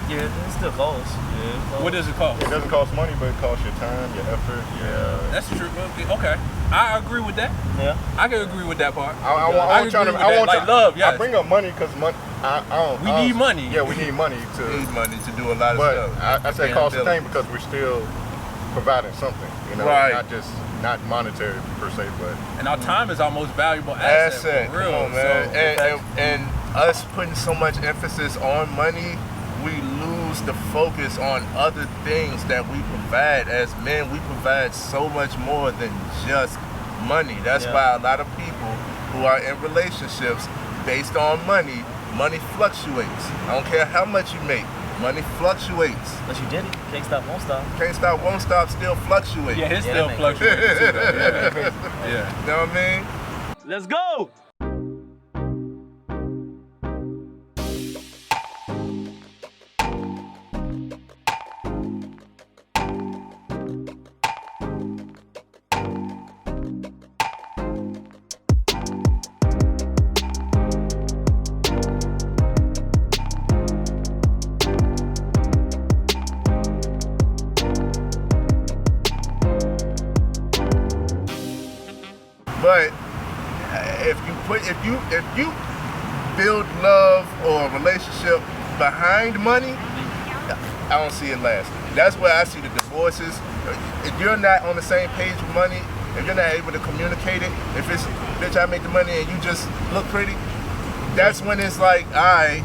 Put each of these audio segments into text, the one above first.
Yeah, it still costs. Yeah. What does it cost? It doesn't cost money, but it costs your time, your effort. That's true. Okay, I agree with that. Yeah. I can agree with that part. I want love. Yes. I bring up money because money. We need money. Yeah, we need money to. We need money to do a lot of but stuff. I say cost a thing because we're still providing something. You know, Right. not monetary per se, but. And our time is our most valuable asset. For real, come on, man. So, And us putting so much emphasis on money, we lose the focus on other things that we provide. As men, we provide so much more than just money. That's why a lot of people who are in relationships based on money fluctuates. I don't care how much you make, money fluctuates. But you did it. Can't stop, won't stop. Can't stop, won't stop, still fluctuates. yeah, it's still fluctuating too, though. Yeah. You know what I mean? Let's go! But if you build love or a relationship behind money, I don't see it lasting. That's where I see the divorces. If you're not on the same page with money, if you're not able to communicate it, if it's bitch I make the money and you just look pretty, that's when it's like, all right,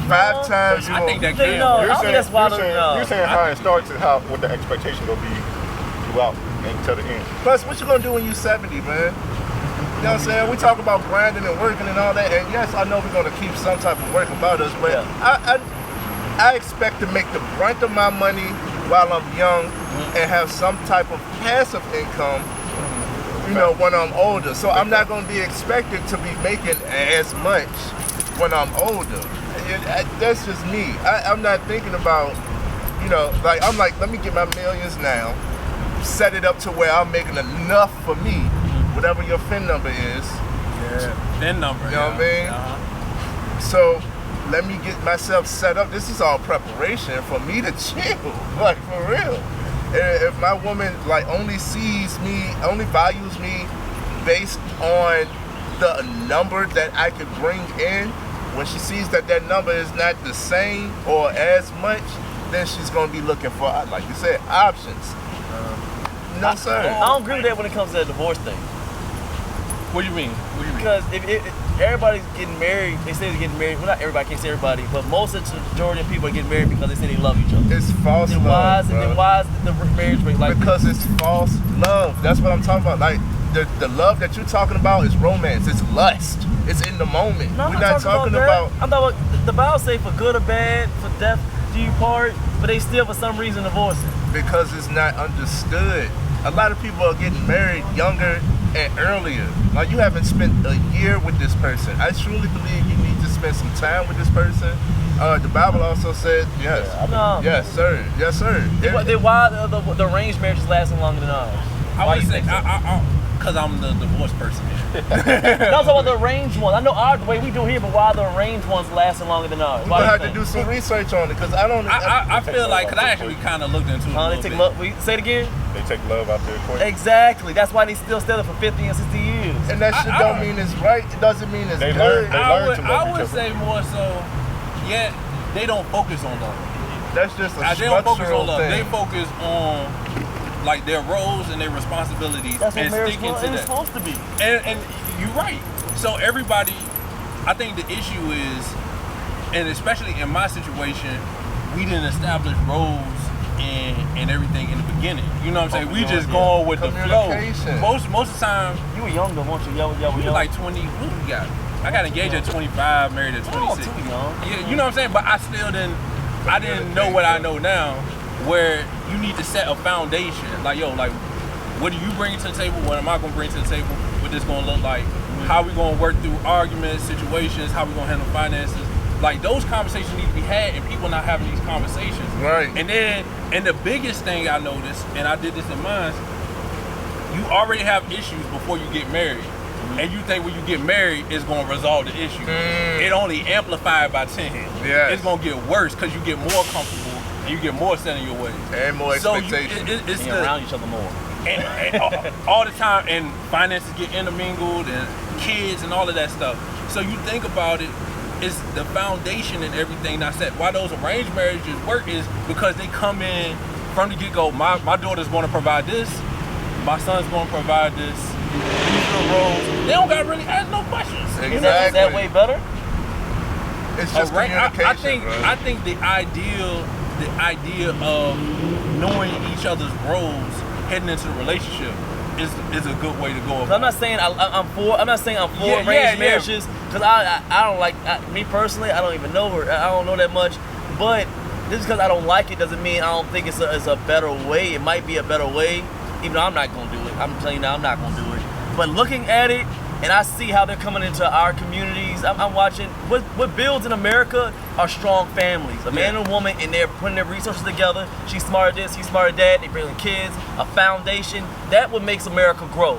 5 times you I think that can. You're saying how it starts and what the expectation will be throughout until the end. Plus, what you gonna do when you 70, man? You know what I'm saying? We talk about grinding and working and all that, and yes, I know we're gonna keep some type of work about us, but I expect to make the brunt of my money while I'm young and have some type of passive income, you know, when I'm older. So I'm not gonna be expected to be making as much when I'm older. That's just me. I'm not thinking about, you know, I'm like, let me get my millions now, set it up to where I'm making enough for me, whatever your FIN number is. Yeah, FIN number. You know what I mean? So let me get myself set up. This is all preparation for me to chill, like for real. And if my woman like only sees me, only values me based on the number that I could bring in, when she sees that number is not the same or as much, then she's gonna be looking for, like you said, options. No, sir. I don't agree with that when it comes to the divorce thing. What do you mean? Because if everybody's getting married, they say they're getting married. Well, not everybody, can't say everybody, but most of the majority of people are getting married because they say they love each other. It's false then love. Then why is the marriage rate like? Because it's false love. That's what I'm talking about. Like the love that you're talking about is romance. It's lust. It's in the moment. No, We're not talking about. I'm talking about the Bible say for good or bad, for death do you part, but they still for some reason divorcing. Because it's not understood. A lot of people are getting married younger and earlier. Like you haven't spent a year with this person. I truly believe you need to spend some time with this person. The Bible also said yes. Yes, sir. Yes, sir. Then why the arranged marriages lasting longer than ours? I would say, because I'm the divorced person here. No, I'm talking about the arranged ones. I know the way we do here, but why the arranged ones lasting longer than ours? We're going to have to do some research on it, because I don't... I feel like, because I actually kind of looked into it they take love, say it again? They take love out the equation. Exactly. That's why they still stay there for 50 and 60 years. And that shit don't mean it's right. It doesn't mean it's good. I would say more so, they don't focus on love. That's just a they don't focus on structural love. thing. They focus on like their roles and their responsibilities. That's what and marriage sticking is to that. supposed to be. And you're right. So everybody, I think the issue is, and especially in my situation, we didn't establish roles and everything in the beginning. You know what I'm saying? We just going with the flow. Most of the time. You were younger, weren't you? We were like 20. What do we got? I got engaged at 25, married at 26. Oh, too young. Yeah, you know what I'm saying? But I still I didn't know what I know now, where you need to set a foundation. Like, what do you bring to the table? What am I going to bring to the table? What this going to look like? How we going to work through arguments, situations? How we going to handle finances? Like, those conversations need to be had, and people not having these conversations. Right. And the biggest thing I noticed, and I did this in mine, you already have issues before you get married. and you think when you get married it's gonna resolve the issue. It only amplified by 10. Yes. It's gonna get worse because you get more comfortable and you get more set in your ways. And more expectations. It's Being around each other more. and all the time, and finances get intermingled, and kids and all of that stuff. So you think about it, it's the foundation and everything that's set. Why those arranged marriages work is because they come in from the get-go. My daughter's going to provide this, my son's going to provide this. These are the roles. They don't got to really ask no questions. Exactly. Is that way better? It's just communication, I think the idea of knowing each other's roles heading into the relationship is a good way to go about. I'm not saying I'm for arranged marriages, because I don't like, me personally, I don't even know her. I don't know that much, but just because I don't like it doesn't mean I don't think it's a better way. It might be a better way, even though I'm not gonna do it. I'm telling you now, I'm not gonna do it. But looking at it, and I see how they're coming into our communities. I'm watching what builds in America are strong families. A man and a woman, and they're putting their resources together. She's smart at this, he's smart at that. They bring in kids, a foundation. That what makes America grow.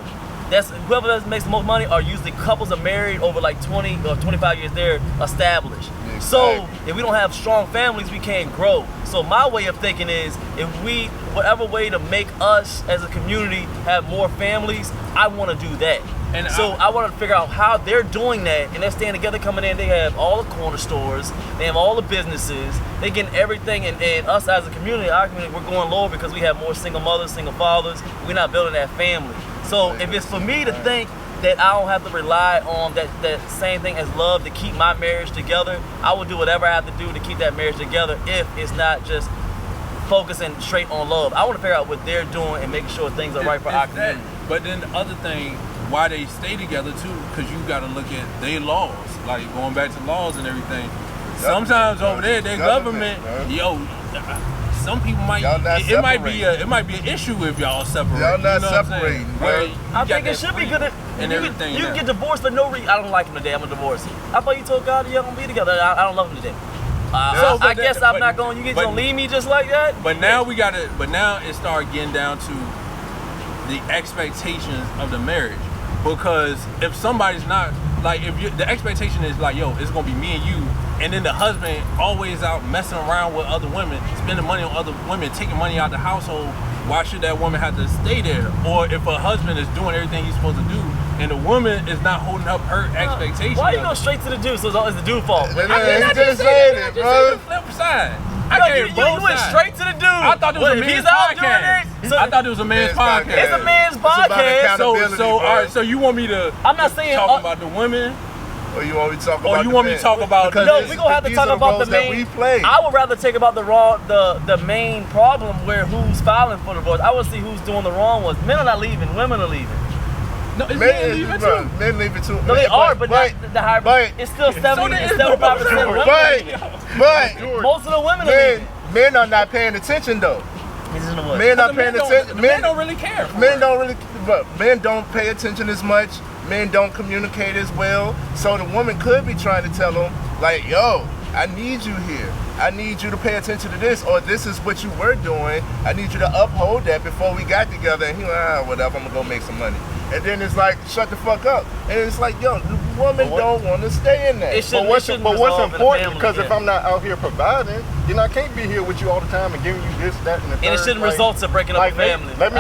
That's whoever makes the most money are usually couples are married over like 20 or 25 years. They're established. Exactly. So if we don't have strong families, we can't grow. So my way of thinking is, if we, whatever way to make us as a community have more families, I want to do that. And so I want to figure out how they're doing that, and they're staying together, coming in. They have all the corner stores, they have all the businesses, they getting everything, and us as a community, our community, we're going lower because we have more single mothers, single fathers. We're not building that family. So if it's for me to think that I don't have to rely on that same thing as love to keep my marriage together, I will do whatever I have to do to keep that marriage together if it's not just focusing straight on love. I want to figure out what they're doing and making sure things are right for our community. But then the other thing, why they stay together too, because you got to look at their laws, like going back to laws and everything. Sometimes over there, their government, some people might, it might be an issue if y'all separate. Y'all not separating, bro. I think it should be good. And everything. You can get divorced for no reason. I don't like him today, I'm gonna divorce him. I thought you told God y'all gonna be together. I don't love him today. I guess I'm not going. You gonna leave me just like that? But now now it started getting down to the expectations of the marriage. Because if somebody's not, like, the expectation is like, yo, it's gonna be me and you, and then the husband always out messing around with other women, spending money on other women, taking money out the household, why should that woman have to stay there? Or if a husband is doing everything he's supposed to do, and the woman is not holding up her expectations. Why you go straight to the dude? So it's the dude's fault. I just said it, bro. The flip side. You went straight to the dude. I thought it was a man's podcast. I thought it was a man's podcast. It's a man's podcast. So you want me to? I'm not saying talk about the women. Or you want me to talk about? Or you want me to talk about? No, we're gonna have to talk about the main. I would rather take about the main problem where who's filing for divorce. I want to see who's doing the wrong ones. Men are not leaving. Women are leaving. No, it's men leaving too. Men leaving too. No, they are, but not the higher. It's still 75% women. But most of the women are leaving. Men are not paying attention though. Men not paying attention. Men don't really care. Men don't pay attention as much. Men don't communicate as well. So the woman could be trying to tell them, like, yo, I need you here. I need you to pay attention to this, or this is what you were doing. I need you to uphold that before we got together. And he like, whatever, I'm gonna go make some money. And then it's like, shut the fuck up. And it's like, yo, the woman don't want to stay in that. But what's important, because if I'm not out here providing, then I can't be here with you all the time and giving you this, that, and the third. And it shouldn't result to breaking up a family. Let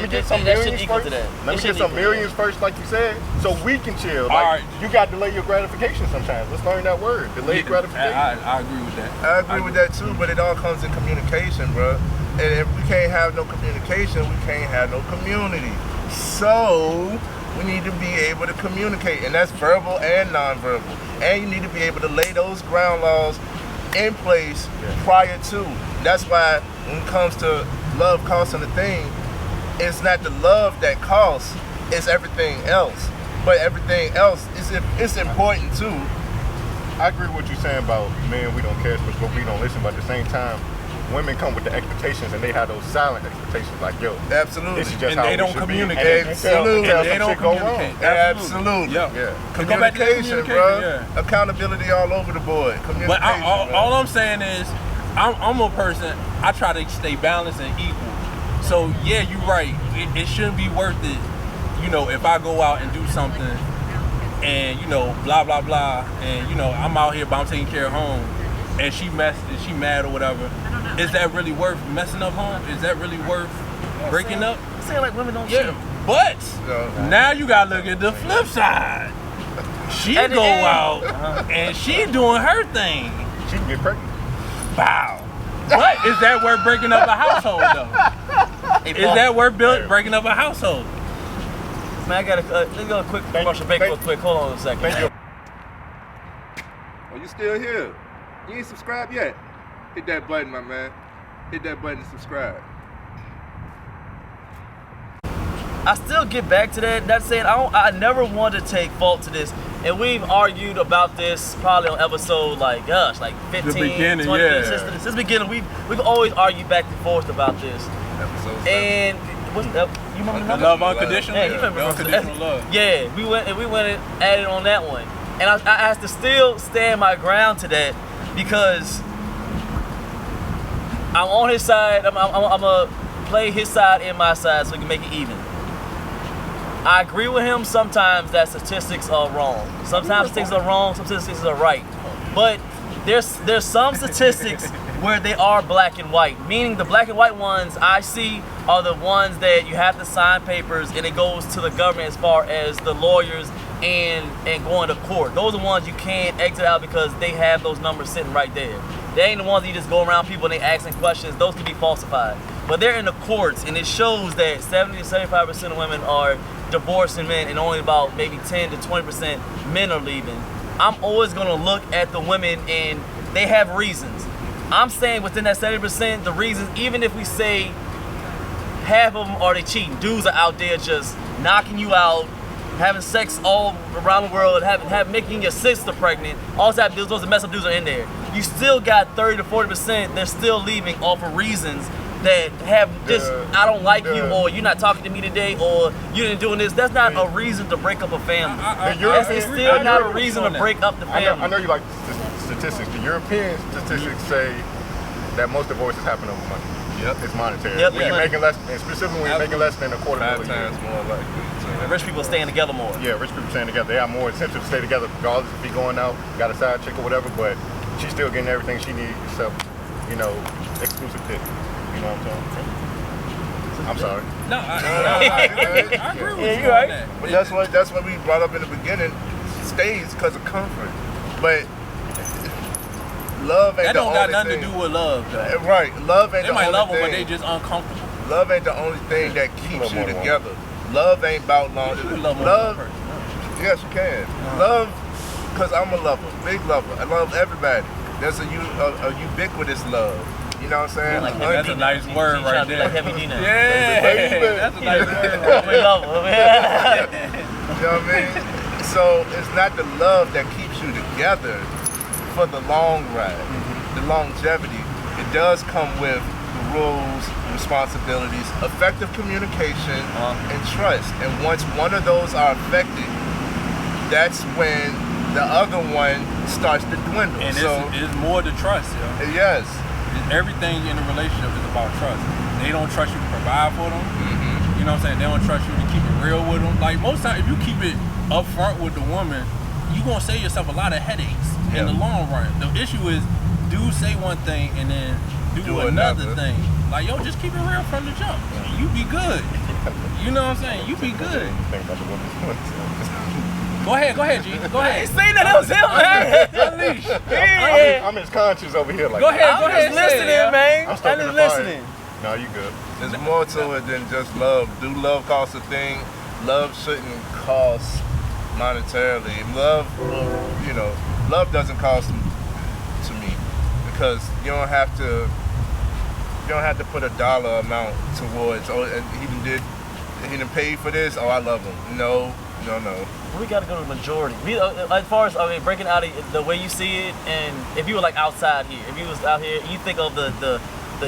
me get some millions first. Let me get some millions first, like you said, so we can chill. Like, you got to delay your gratification sometimes. Let's learn that word, delayed gratification. I agree with that. I agree with that too, but it all comes in communication, bro. And if we can't have no communication, we can't have no community. So we need to be able to communicate, and that's verbal and nonverbal. And you need to be able to lay those ground laws in place prior to. That's why when it comes to love costing a thing, it's not the love that costs, it's everything else. But everything else is important too. I agree with what you're saying about men, we don't care as much, but we don't listen. But at the same time, women come with the expectations, and they have those silent expectations, like, yo, absolutely. This is just and how they don't communicate. Absolutely. They don't communicate. Absolutely. Yeah. Communication, bro. Yeah. Accountability all over the board. Communication. But all I'm saying is, I'm a person, I try to stay balanced and equal. So yeah, you're right. It shouldn't be worth it, you know, if I go out and do something and you know, blah blah blah, and you know, I'm out here, but I'm taking care of home, and she mad or whatever. Is that really worth messing up home? Is that really worth breaking up? Saying like women don't cheat. But now you gotta look at the flip side. She go out and she doing her thing. She can get pregnant. Bow. But is that worth breaking up a household though? Is that worth breaking up a household? Man, I got let's go a quick commercial break real quick. Hold on a second. Thank you. Oh, you still here? You ain't subscribed yet? Hit that button, my man. Hit that button to subscribe. I still get back to that. That's saying I never want to take fault to this. And we've argued about this probably on episode like 15, 20 minutes since the beginning. We've always argued back and forth about this. Episode 7. And what's that? You remember the number? Love unconditional. Yeah, you remember Unconditional love. Yeah, we went and added on that one. And I have to still stand my ground to that because I'm on his side. I'm gonna play his side and my side so we can make it even. I agree with him sometimes that statistics are wrong. Sometimes statistics are wrong, some statistics are right. But there's some statistics where they are black and white. Meaning the black and white ones I see are the ones that you have to sign papers and it goes to the government as far as the lawyers and going to court. Those are the ones you can't exit out because they have those numbers sitting right there. They ain't the ones that you just go around people and they asking questions. Those can be falsified. But they're in the courts and it shows that 70 to 75% of women are divorcing men and only about maybe 10 to 20% men are leaving. I'm always gonna look at the women and they have reasons. I'm saying within that 70%, the reasons, even if we say half of them are they cheating, dudes are out there just knocking you out, having sex all around the world, making your sister pregnant, all type of dudes, those messed up dudes are in there. You still got 30 to 40%, they're still leaving off of reasons that have just, I don't like you, or you're not talking to me today, or you didn't doing this. That's not a reason to break up a family. It's still not a reason to break up the family. I know you like statistics. The European statistics say that most divorces happen over money. Yep. It's monetary. Yep, when you're making less, and specifically when you're making less than $250,000 5 times more likely. Rich people staying together more. Yeah, rich people staying together. They have more incentive to stay together regardless if he's going out, got a side chick or whatever, but she's still getting everything she needs except, exclusive dick. You know what I'm saying? I'm sorry. No, I agree with you. You're right. That. But that's what we brought up in the beginning. Stays because of comfort. But love ain't that the don't only got nothing thing. to do with love, though. Right. Love ain't They the might only love them, thing. but they just uncomfortable. Love ain't the only thing that keeps you together. Love ain't about long. You can love one person. Yes, you can. Love, because I'm a lover, big lover. I love everybody. There's a ubiquitous love. You know what I'm saying? Like That's a nice word right there. Like Heavy D now. Yeah, that's a nice word. We love them. You know what I mean? So it's not the love that keeps you together for the long ride, the longevity. It does come with the rules, responsibilities, effective communication, and trust. And once one of those are affected, that's when the other one starts to dwindle. And it's more to trust, yo. Yes. Everything in a relationship is about trust. They don't trust you to provide for them. You know what I'm saying? They don't trust you to keep it real with them. Like most times, if you keep it upfront with the woman, you're gonna save yourself a lot of headaches in the long run. The issue is, dudes say one thing and then do another thing. Like, yo, just keep it real from the jump. You be good. You know what I'm saying? You be good. Go ahead, G. Go ahead. Say that was him, man. Unleash. I'm his conscience over here. Like, Go ahead, I'm just listening, man. I'm stuck in just the listening. No, you good. There's more to it than just love. Do love cost a thing? Love shouldn't cost monetarily. Love, love doesn't cost to me because you don't have to put a dollar amount towards. Oh, and he didn't pay for this. Oh, I love him. No. We gotta go to the majority. As far as breaking out of the way you see it, and if you were like outside here, if you was out here, you think of the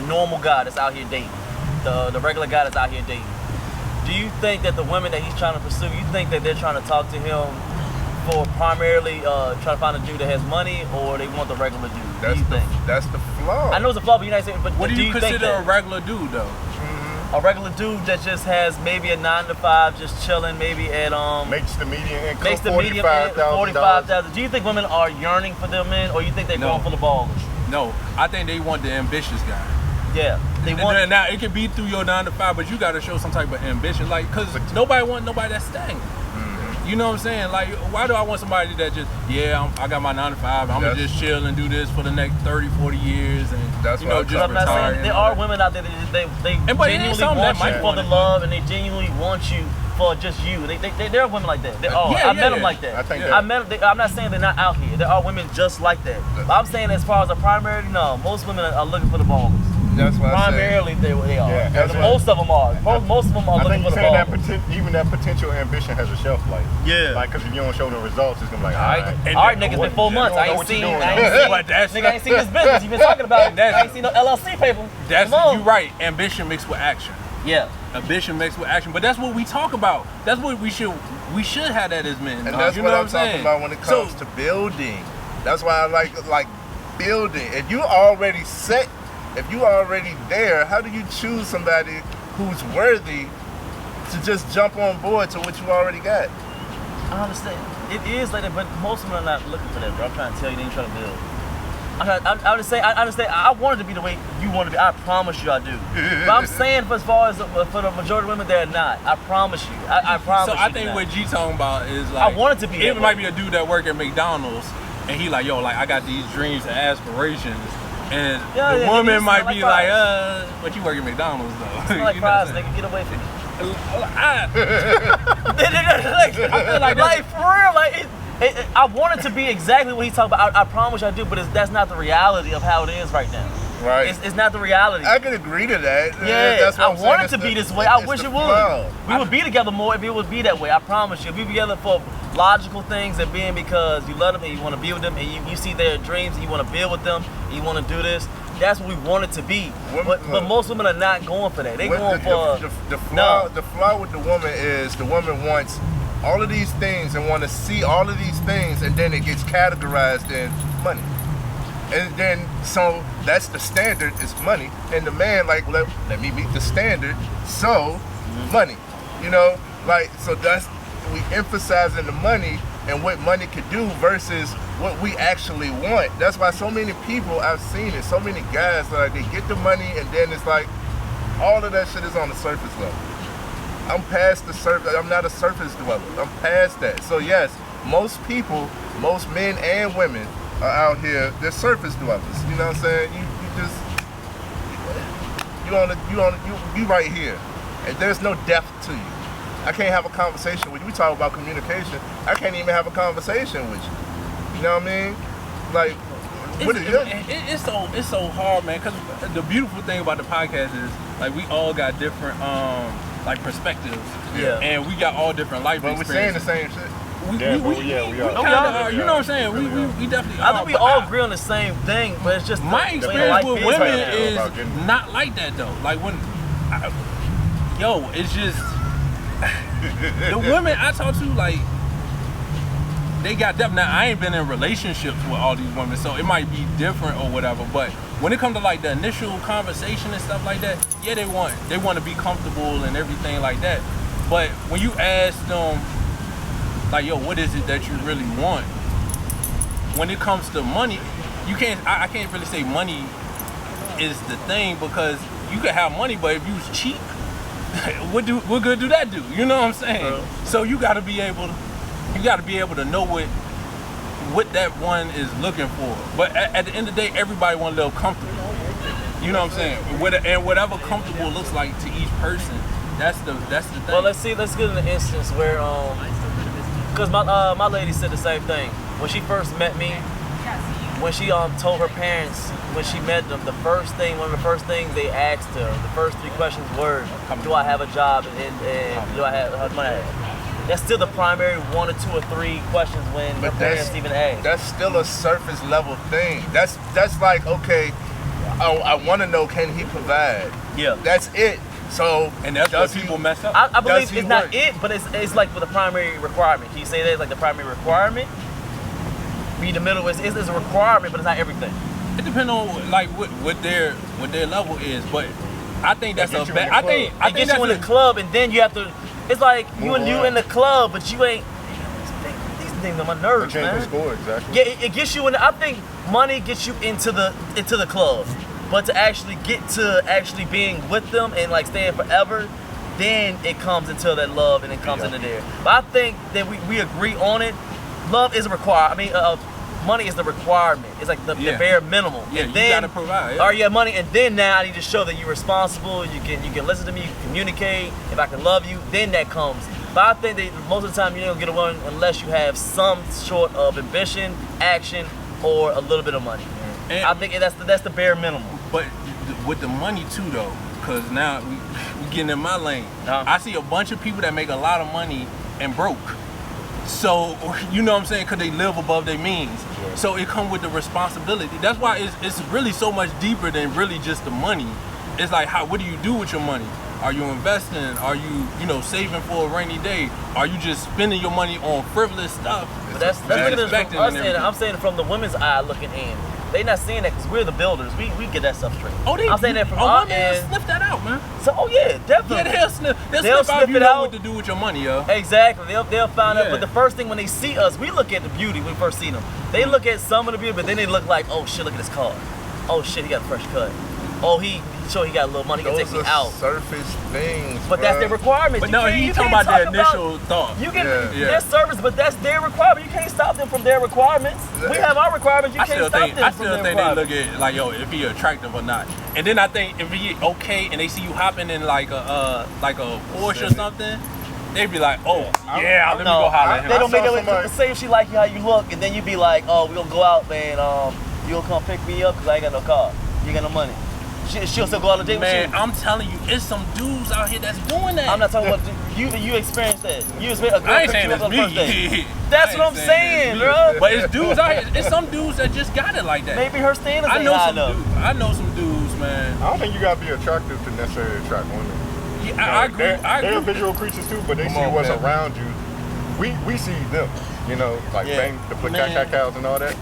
normal guy that's out here dating, the regular guy that's out here dating. Do you think that the women that he's trying to pursue, you think that they're trying to talk to him for primarily trying to find a dude that has money, or they want the regular dude? What do you think? That's the flaw. I know it's a flaw, but you're not saying. But What do you consider think a regular dude though? a regular dude that just has maybe a 9 to 5, just chilling, maybe at makes the median income makes the median $45,000. Do you think women are yearning for them men, or you think they're going for the ballers? No, I think they want the ambitious guy. Yeah, they want. Now it can be through your 9 to 5, but you got to show some type of ambition, like, cause nobody want nobody that's stagnant. You know what I'm saying? Like, why do I want somebody that just, I got my 9 to 5, I'm gonna just chill and do this for the next 30, 40 years, and that's you know, just I'm not retire. saying there are women out there that they genuinely want you for the love, and they genuinely want you for just you. There are women like that. I met them like that. I'm not saying they're not out here. There are women just like that. But I'm saying as far as a primary, no, most women are looking for the ballers. That's what primarily they are. Yeah, most of them are. Most of them are looking for the ballers. Even that potential ambition has a shelf life. Yeah. Like, because if you don't show no results, it's gonna be like, all right, nigga, it's been 4 months. I ain't seen this business. You've been talking about it. I ain't seen no LLC paper. You're right. Ambition mixed with action. Yeah. Ambition mixed with action. But that's what we talk about. That's what we should have that as men. And that's what I'm talking about when it comes to building. That's why I like building. If you already set, if you already there, how do you choose somebody who's worthy to just jump on board to what you already got? I understand. It is like that, but most of them are not looking for that, bro. I'm trying to tell you, they ain't trying to build. I understand. I wanted to be the way you want to be. I promise you, I do. But I'm saying, for as far as for the majority of women, they're not. I promise you. I promise. So I think what G talking about is like, I want it to be. It might be a dude that work at McDonald's, and he like, yo, like I got these dreams and aspirations, and the woman might be like, but you work at McDonald's though. It's not like fries, nigga. Get away from me. I feel like for real, like. I want it to be exactly what he's talking about. I promise you I do, but that's not the reality of how it is right now. Right. It's not the reality. I can agree to that. Yeah, that's what I want it to be this way. I wish it would. Flow. We would be together more if it would be that way. I promise you. If we be together for logical things and being because you love them and you want to be with them and you see their dreams and you want to build with them and you want to do this, that's what we want it to be. But most women are not going for that. They going for the flaw. The flaw with the woman is the woman wants all of these things and want to see all of these things, and then it gets categorized in money. And then, so that's the standard, is money. And the man, like, let me meet the standard, so money. You know, like, so that's, we emphasizing the money and what money could do versus what we actually want. That's why so many people, I've seen it, so many guys, like, they get the money and then it's like, all of that shit is on the surface level. I'm past the surface. I'm not a surface dweller. I'm past that. So yes, most people, most men and women are out here. They're surface dwellers. You know what I'm saying? You right here, and there's no depth to you. I can't have a conversation with you. We talk about communication. I can't even have a conversation with you. You know what I mean? Like, it's so hard, man. Because the beautiful thing about the podcast is, like, we all got different like perspectives, and we got all different life experiences. But we're saying the same shit. We are. You know what I'm saying? We definitely are. I think we all agree on the same thing, but it's just my experience with women is not like that though. Like when, it's just the women I talk to, like, they got depth. Now, I ain't been in relationships with all these women, so it might be different or whatever, but when it comes to like the initial conversation and stuff like that, yeah, they want to be comfortable and everything like that. But when you ask them, like, yo, what is it that you really want? When it comes to money, I can't really say money is the thing, because you could have money, but if you cheap, what good do that do? You know what I'm saying? So you got to be able to know what that one is looking for. But at the end of the day, everybody want to live comfortable. You know what I'm saying? And whatever comfortable looks like to each person, that's the thing. Well, let's get in an instance where because my lady said the same thing when she first met me. When she told her parents when she met them, one of the first things they asked her, the first 3 questions were, do I have a job and do I have money? That's still the primary 1 or 2 or 3 questions when her parents even ask. That's still a surface level thing. That's like, okay, I want to know, can he provide? Yeah. That's it. So, and that's where people mess up. I believe it's not it, but it's like for the primary requirement. Can you say that it's like the primary requirement? Be the middle is a requirement, but it's not everything. It depends on like what their level is, but I think that's a get you bad. in the I think It gets that's you in the club, and then you have to. It's like you in the club, but you ain't. These things on my nerves, Change the man. score, exactly. Yeah, it gets you in. I think money gets you into the club, but to actually get to actually being with them and like staying forever, then it comes into that love and it comes into there. But I think that we agree on it. Love is a requirement. I mean, money is the requirement. It's like the bare minimum. Yeah, and you then, gotta provide. Or you have money, and then now I need to show that you're responsible. You can listen to me. You can communicate. If I can love you, then that comes. But I think that most of the time you don't get a woman unless you have some sort of ambition, action, or a little bit of money. And I think that's the bare minimum. But with the money too, though, because now we getting in my lane. Uh-huh. I see a bunch of people that make a lot of money and broke. So, you know what I'm saying? Because they live above their means. Yeah. So it comes with the responsibility. That's why it's really so much deeper than really just the money. It's like, what do you do with your money? Are you investing? Are you saving for a rainy day? Are you just spending your money on frivolous stuff? But that's looking at it from us, and I'm saying it from the women's eye looking in. They not seeing that because we're the builders. We get that stuff straight. I'm saying that from our end. Sniff that out, man. So, definitely. Yeah, they'll sniff out if you know what to do with your money, yo. Exactly. They'll find out. But the first thing when they see us, we look at the beauty when we first see them. They look at some of the beauty, but then they look like, oh shit, look at this car. Oh shit, he got a fresh cut. Oh, he got a little money. He can take me out. Surface things, but that's their requirements. But no, he's talking about their initial thought. You can their service, but that's their requirement. You can't stop them from their requirements. We have our requirements. You can't stop them from their requirements. I still think they look at like, yo, if he attractive or not. And then I think if he okay and they see you hopping in like a Porsche or something, they be like, oh let me go holler at him. They don't make it say if she like you how you look, and then you be like, oh, we gonna go out, man. You gonna come pick me up because I ain't got no car. You ain't got no money. She'll still go on a date with you. Man, I'm telling you, it's some dudes out here that's doing that. I'm not talking about you experienced that. You experienced a girl I ain't saying that's that's me. That's what I'm saying, bro. But it's dudes out here. It's some dudes that just got it like that. Maybe her standards I ain't know high some enough. dudes. I know some dudes, man. I don't think you gotta be attractive to necessarily attract women. Yeah, I agree. They're visual creatures too, but they see what's around you. We see them, like bang the cat cows and all that.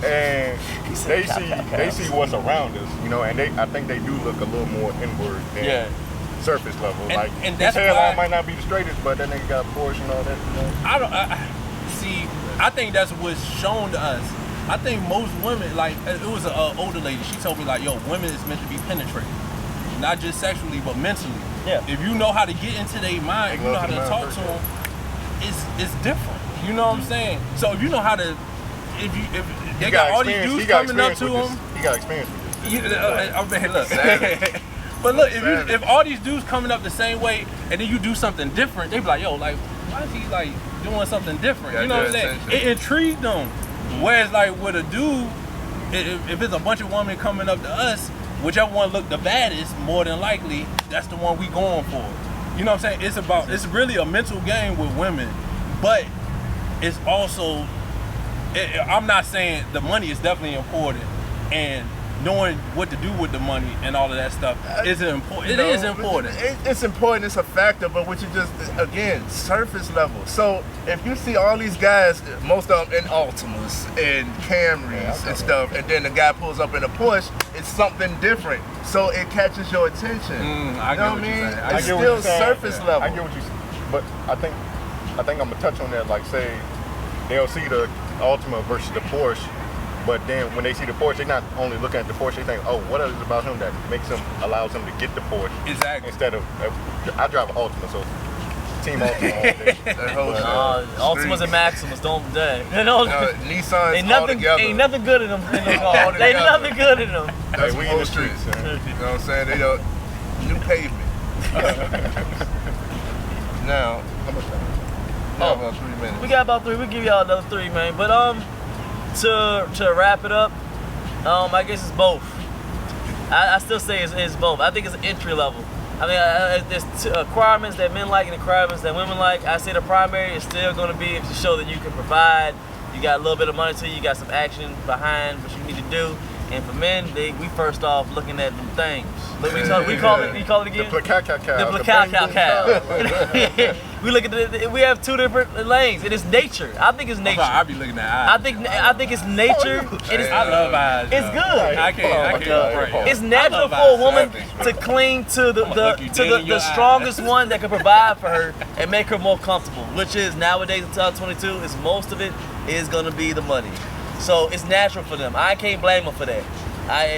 And they see what's around us, and I think they do look a little more inward than surface level. And his hairline might not be the straightest, but that nigga got Porsche and all that. I think that's what's shown to us. I think most women, like it was an older lady. She told me like, yo, women is meant to be penetrated, not just sexually but mentally. Yeah. If you know how to get into their mind, you know how to talk to them. It's different. You know what I'm saying? So if you know how to, if they got all these dudes coming up to him, he got experience with this. Look. But look, if all these dudes coming up the same way, and then you do something different, they be like, yo, like, why is he like doing something different? You know what I'm saying? It intrigued them. Whereas like with a dude, if it's a bunch of women coming up to us, whichever one look the baddest, more than likely, that's the one we going for. You know what I'm saying? It's really a mental game with women, but it's also, I'm not saying the money is definitely important, and knowing what to do with the money and all of that stuff is important. It is important. It's important. It's a factor, but what you just, again, surface level. So if you see all these guys, most of them in Altimas and Camrys and stuff, and then the guy pulls up in a Porsche, it's something different. So it catches your attention. I get what you're saying. It's still surface level. I get what you saying, but I think I'm gonna touch on that. Like, say they'll see the Altima versus the Porsche. But then when they see the Porsche, they're not only looking at the Porsche, they think, oh, what is it about him that allows him to get the Porsche? Exactly. Instead of, I drive an Altima, so Team Altima all day. Altimas and Maximas, don't die. Nissan's ain't nothing good in them. Ain't nothing good in them. That's we in the streets. You know what I'm saying? They don't, new pavement. Now, how much time? About 3 minutes. We got about 3. We'll give y'all another 3, man. But to wrap it up, I guess it's both. I still say it's both. I think it's entry level. I mean, there's requirements that men like and requirements that women like. I say the primary is still going to be to show that you can provide. You got a little bit of money to you got some action behind what you need to do, And for men, we first off looking at them things. We call it again? The cow. We look at we have two different lanes. It is nature. I think it's nature. I be looking at eyes. I think it's nature. I love eyes. It's good. I can't. It's natural for a woman to cling to the strongest one that can provide for her and make her more comfortable. Which is nowadays in 2022, is most of it is gonna be the money. So it's natural for them. I can't blame them for that.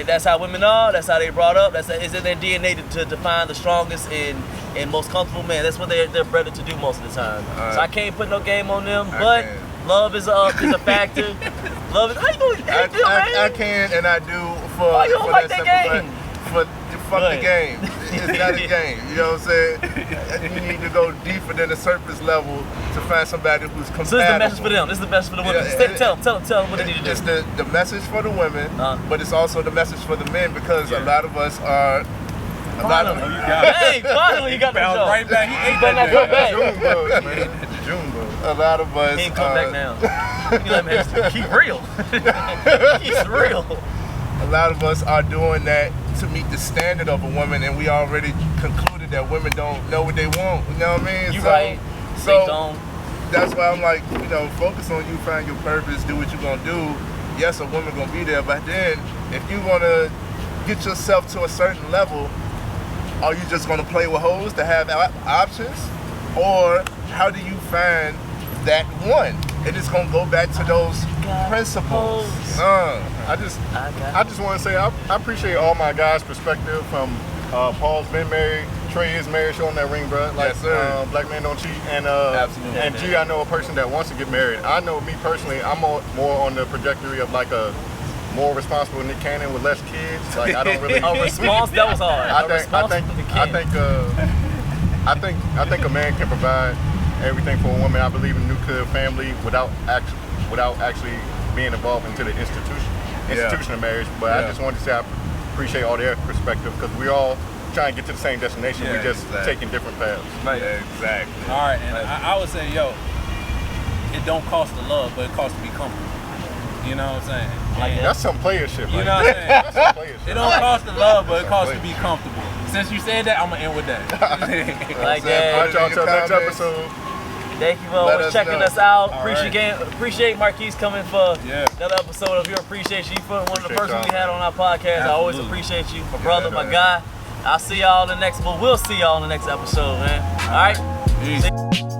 That's how women are. That's how they brought up. It's in their DNA to find the strongest and most comfortable man. That's what they're bred to do most of the time. So I can't put no game on them. But love is a factor. Love is. How you doing? I can and I do for. Why you don't like that game? Fuck the game. It's not a game. You know what I'm saying? You need to go deeper than the surface level to find somebody who's compatible. So this is the message for them. This is the message for the women. Tell them what they need to do. It's the message for the women, but it's also the message for the men because a lot of us are. Hey, finally you got the show. Right back. He ain't back. June bug, man. June bug. A lot of us. He ain't come back now. You let me keep real. He's real. A lot of us are doing that to meet the standard of a woman, and we already concluded that women don't know what they want. You know what I mean? You right. So they don't. That's why I'm like, focus on you, find your purpose, do what you're gonna do. Yes, a woman gonna be there, but then if you wanna get yourself to a certain level, are you just gonna play with hoes to have options, or how do you find that one? And it's gonna go back to those principles. I just want to say I appreciate all my guys' perspective. From Paul's been married, Trey is married, showing that ring, bro. Like, yes, black men don't cheat, and Absolutely, and G, I know a person that wants to get married. I know me personally, I'm more on the trajectory of like a more responsible Nick Cannon with less kids. Like I don't really. A response that was hard. I think a man can provide everything for a woman. I believe in nuclear family without actually being involved into the institution of marriage. But I just wanted to say I appreciate all their perspective because we all trying to get to the same destination. We're just taking different paths. Right. Yeah, exactly. All right, and I would say, it don't cost to love, but it costs to be comfortable. You know what I'm saying? Like That's some player shit. You know what I'm saying? That's some player shit. It don't cost to love, but it costs to be comfortable. Since you said that, I'm gonna end with that. Like that. All right, y'all, till next episode. Thank you for checking us out. Appreciate Marquise coming for another episode of Your Appreciation. You one of the first ones we had on our podcast. Absolutely. I always appreciate you, my brother, my guy. I'll see y'all in the next. Well, we'll see y'all in the next episode, man. All right. Peace.